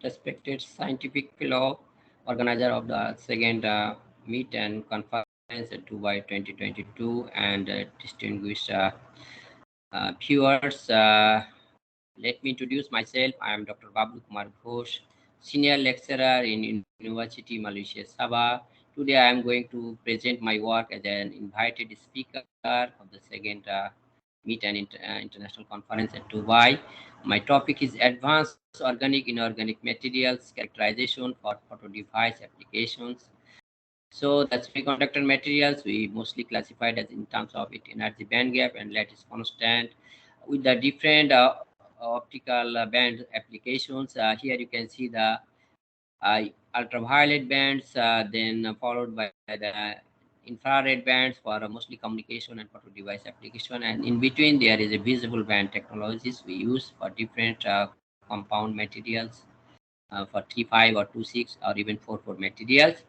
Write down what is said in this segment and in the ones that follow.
Respected scientific fellow, organizer of the second meet and conference at Dubai 2022, and distinguished viewers. Let me introduce myself. I am Dr. Bablu Kumar Ghosh, Senior Lecturer in University Malaysia Sabah. Today I am going to present my work as an invited speaker of the second Meet and International Conference at Dubai. My topic is Advanced Organic-Inorganic Materials Characterization for Photo Device Applications. So the semiconductor materials we mostly classified as in terms of its energy band gap and lattice constant with the different optical band applications. Here you can see the ultraviolet bands, then followed by the infrared bands for mostly communication and photo device application. And in between, there is a visible band technologies we use for different compound materials for 3.5 or 2.6 or even 4.4 materials.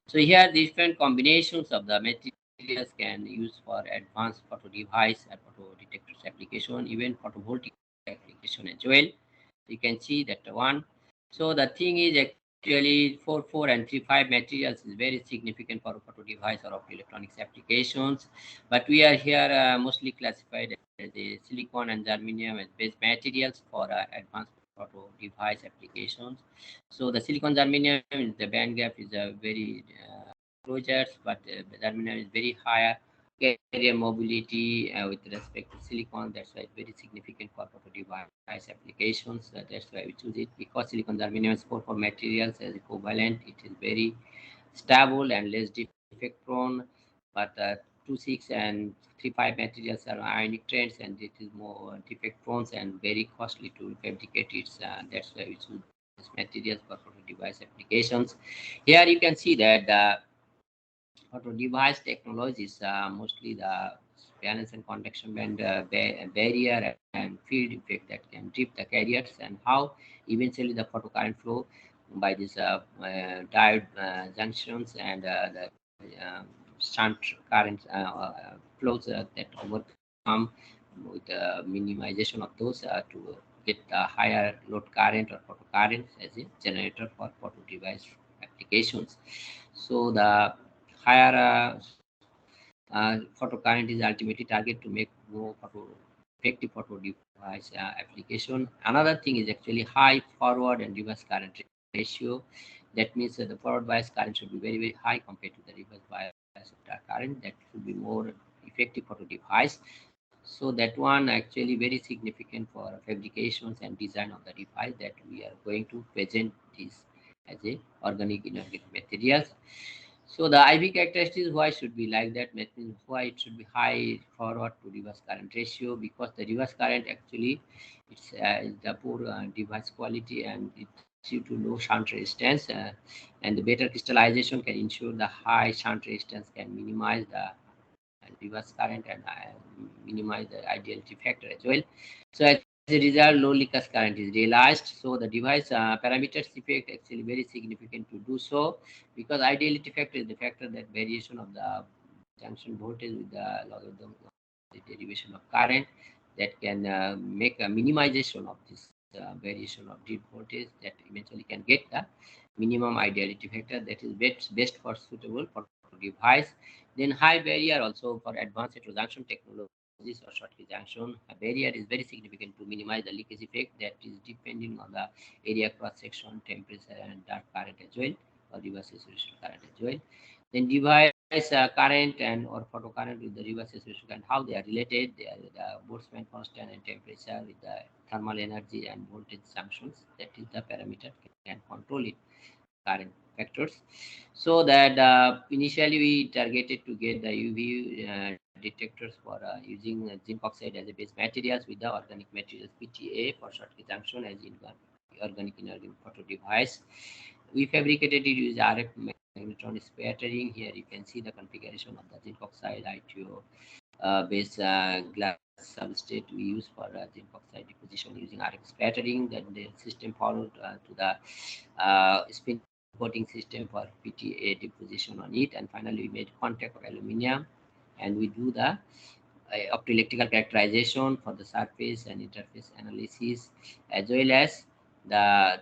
So here different combinations of the materials can use for advanced photo device and photo detectors application, even photovoltaic application as well. You can see that one. So the thing is actually 4.4 and 3.5 materials is very significant for photo device or optoelectronics applications. But we are here mostly classified as a silicon and germanium as base materials for advanced photo device applications. So the silicon germanium is the band gap is a very closures, but germanium is very higher carrier mobility with respect to silicon. That's why it's very significant for photo device applications. That's why we choose it because silicon germanium is 4.4 materials as equivalent. It is very stable and less defect prone, but 2.6 and 3.5 materials are ionic trends and it is more defect prone and very costly to fabricate it. That's why we choose these materials for photo device applications. Here you can see that the photo device technologies, mostly the balance and conduction band barrier and field effect that can trip the carriers, and how eventually the photocurrent flow by these diode junctions and the shunt current flows that overcome with minimization of those to get the higher load current or photocurrent as a generator for photo device applications. So the higher photocurrent is ultimately target to make more effective photo device application. Another thing is actually high forward and reverse current ratio. That means that the forward bias current should be very high compared to the reverse bias current. That should be more effective photo device. So that one actually very significant for fabrications and design of the device that we are going to present this as a organic inorganic materials. So the IV characteristics why should be like that, means why it should be high forward to reverse current ratio, because the reverse current actually is the poor device quality and it's due to low shunt resistance, and the better crystallization can ensure the high shunt resistance can minimize the reverse current and minimize the ideality factor as well. So as a result, low Lucas current is realized. So the device parameters effect actually very significant to do so, because ideality factor is the factor that variation of the junction voltage with the logarithm of the derivation of current that can make a minimization of this variation of deep voltage that eventually can get the minimum ideality factor that is best for suitable for device. Then high barrier also for advanced heterojunction technologies or Schottky junction. A barrier is very significant to minimize the leakage effect that is depending on the area cross section, temperature, and dark current as well, or reverse saturation current as well. Then device current and or photocurrent with the reverse saturation current, how they are related. They are the Boltzmann constant and temperature with the thermal energy and voltage junctions. That is the parameter can control it current factors. So that initially we targeted to get the UV detectors for using zinc oxide as a base materials with the organic materials PTA for Schottky junction as in organic inorganic photo device. We fabricated it with RF magnetron scattering. Here you can see the configuration of the zinc oxide ITO base glass substrate we use for zinc oxide deposition using RF scattering. Then the system followed to the spin coating system for PTA deposition on it, and finally we made contact of aluminum, and we do the optoelectrical characterization for the surface and interface analysis, as well as the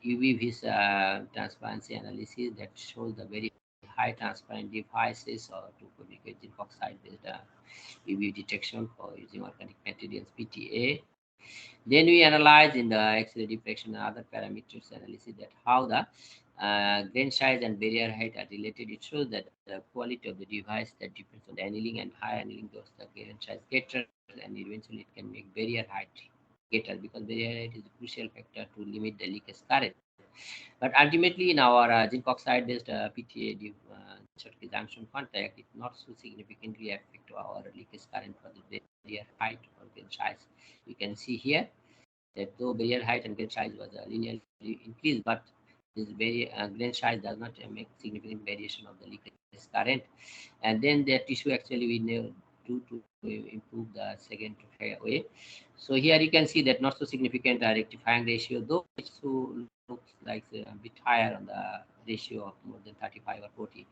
UV vis transparency analysis that shows the very high transparent devices or to communicate zinc oxide based UV detection for using organic materials PTA. Then we analyze in the X-ray diffraction and other parameters analysis that how the grain size and barrier height are related. It shows that the quality of the device that depends on the annealing, and high annealing goes the grain size greater, and eventually it can make barrier height greater because barrier height is a crucial factor to limit the leakage current. But ultimately, in our zinc oxide-based PTA Schottky junction contact, it not so significantly affect our leakage current for the barrier height or grain size. You can see here that though barrier height and grain size was linearly increased, but this grain size does not make significant variation of the leakage current. And then the tissue actually we need to improve the second way. So here you can see that not so significant rectifying ratio, though it looks like a bit higher on the ratio of more than 35 or 40,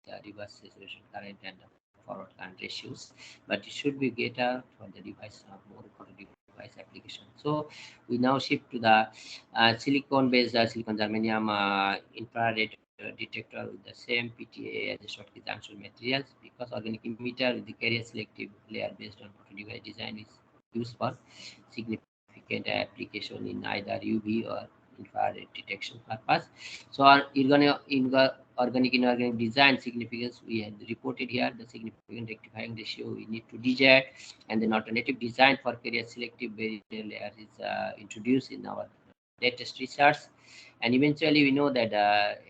the reverse saturation current and forward current ratios, but it should be greater for the device more for the device application. So we now shift to the silicon-based silicon germanium infrared detector with the same PTA as the Schottky junction materials, because organic emitter with the carrier selective layer based on photo device design is used for significant application in either UV or infrared detection purpose. So our organic-inorganic design significance we had reported here, the significant rectifying ratio we need to digest, and then alternative design for carrier selective barrier layer is introduced in our latest research. And eventually we know that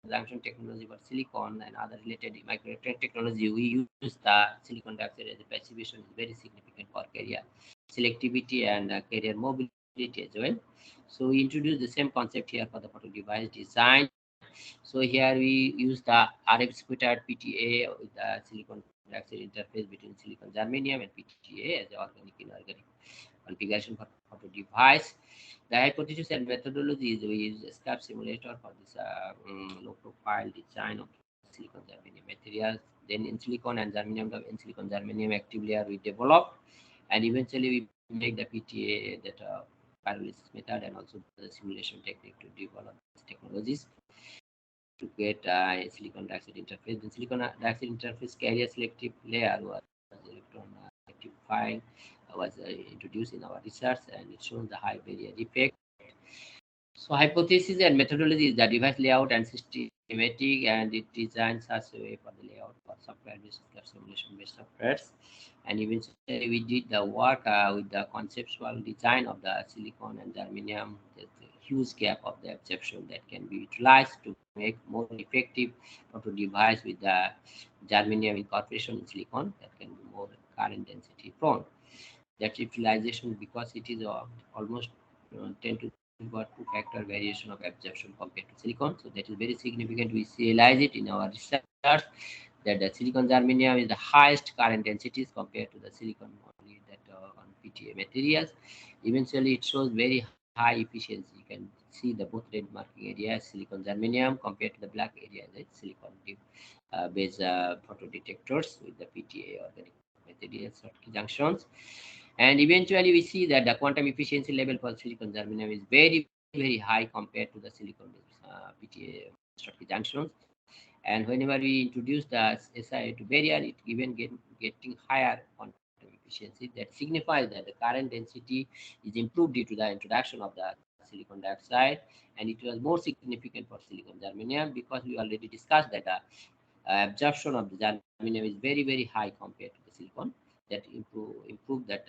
junction technology for silicon and other related microelectronic technology, we use the silicon dioxide as a passivation is very significant for carrier selectivity and carrier mobility as well. So we introduce the same concept here for the photo device design. So here we use the RF squared PTA with the silicon dioxide interface between silicon germanium and PTA as the organic-inorganic configuration for photo device. The hypothesis and methodology is we use a SCAP simulator for this low profile design of silicon germanium materials. Then in silicon and germanium, in silicon germanium active layer we developed, and eventually we make the PTA that pyrolysis method and also the simulation technique to develop these technologies to get a silicon dioxide interface. The silicon dioxide interface carrier selective layer was electron rectifying was introduced in our research, and it shows the high barrier effect. So hypothesis and methodology is the device layout and systematic, and it designs such a way for the layout for software-based simulation-based softwares. And eventually we did the work with the conceptual design of the silicon and germanium. There's a huge gap of the absorption that can be utilized to make more effective photo device with the germanium incorporation in silicon that can be more current density prone. That utilization, because it is almost 10 to the 2 factor variation of absorption compared to silicon. So that is very significant. We realize it in our research that the silicon germanium is the highest current densities compared to the silicon only that on PTA materials. Eventually it shows very high efficiency. You can see the both red marking area silicon germanium compared to the black area that silicon based photo detectors with the PTA organic materials Schottky junctions. And eventually we see that the quantum efficiency level for silicon germanium is very, very high compared to the silicon PTA Schottky junctions. And whenever we introduce the SI to barrier, it even getting higher quantum efficiency. That signifies that the current density is improved due to the introduction of the silicon dioxide, and it was more significant for silicon germanium because we already discussed that the absorption of the germanium is very, very high compared to the silicon. That improve that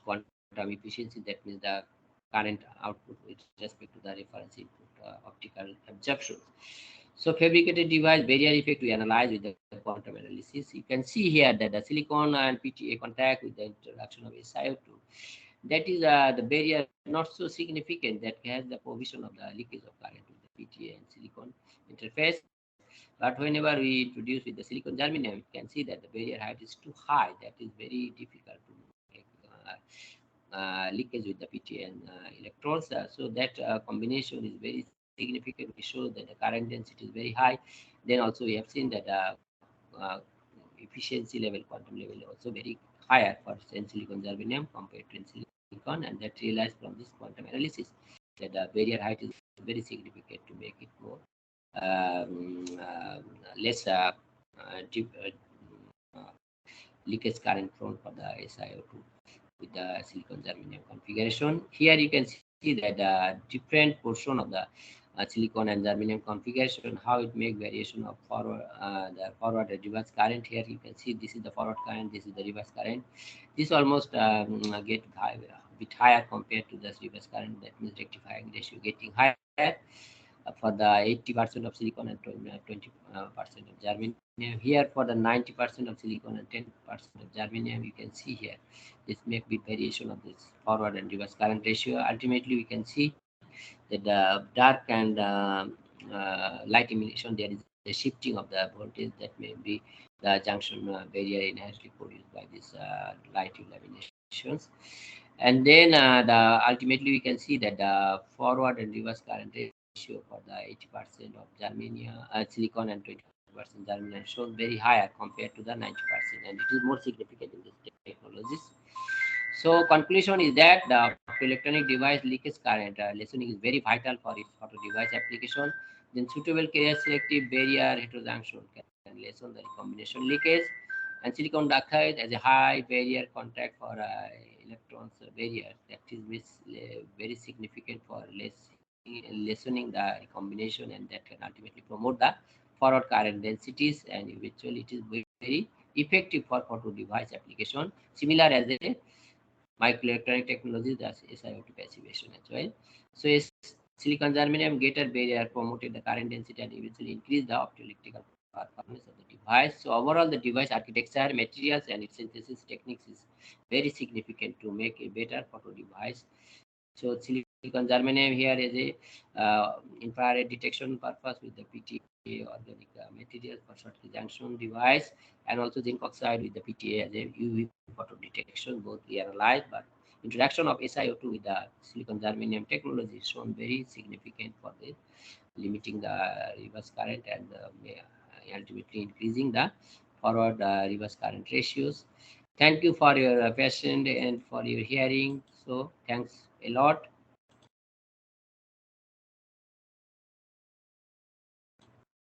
quantum efficiency. That means the current output with respect to the reference input optical absorption. So fabricated device barrier effect we analyze with the quantum analysis. You can see here that the silicon and PTA contact with the introduction of SiO2. That is the barrier not so significant that has the provision of the leakage of current with the PTA and silicon interface. But whenever we introduce with the silicon germanium, you can see that the barrier height is too high. That is very difficult to make leakage with the PTA and electrons. So that combination is very significant. We show that the current density is very high. Then also we have seen that efficiency level, quantum level also very higher for silicon germanium compared to silicon, and that realized from this quantum analysis. that the barrier height is very significant to make it more less deep, leakage current prone for the SiO2 with the silicon germanium configuration. Here you can see that the different portion of the silicon and germanium configuration, how it make variation of forward the forward and reverse current. Here you can see this is the forward current, this is the reverse current. This almost get high, bit higher compared to the reverse current. That means rectifying ratio getting higher for the 80% of silicon and 20% of germanium. Here for the 90% of silicon and 10% of germanium, you can see here this make bit variation of this forward and reverse current ratio. Ultimately, we can see that the dark and light emission, there is a shifting of the voltage that may be the junction barrier inherently produced by this light illuminations. And then ultimately we can see that the forward and reverse current ratio for the 80% of germanium, silicon and 20% germanium shows very higher compared to the 90%, and it is more significant in these technologies. So conclusion is that the electronic device leakage current lessening is very vital for its photo device application. Then suitable carrier selective barrier heterojunction can lessen the recombination leakage. And silicon dioxide as a high barrier contact for electrons barrier that is very significant for lessening the recombination, and that can ultimately promote the forward current densities, and eventually it is very effective for photo device application, similar as a microelectronic technologies, that's SiO2 passivation as well. So silicon germanium gator barrier promoted the current density and eventually increased the optoelectrical performance of the device. So overall, the device architecture, materials, and its synthesis techniques is very significant to make a better photo device. So silicon germanium here is a infrared detection purpose with the PTAA organic material for short junction device, and also zinc oxide with the PTA as a UV photo detection. Both we analyzed, but introduction of SiO2 with the silicon germanium technology is shown very significant for the limiting the reverse current and ultimately increasing the forward reverse current ratios. Thank you for your patience and for your hearing. So thanks a lot.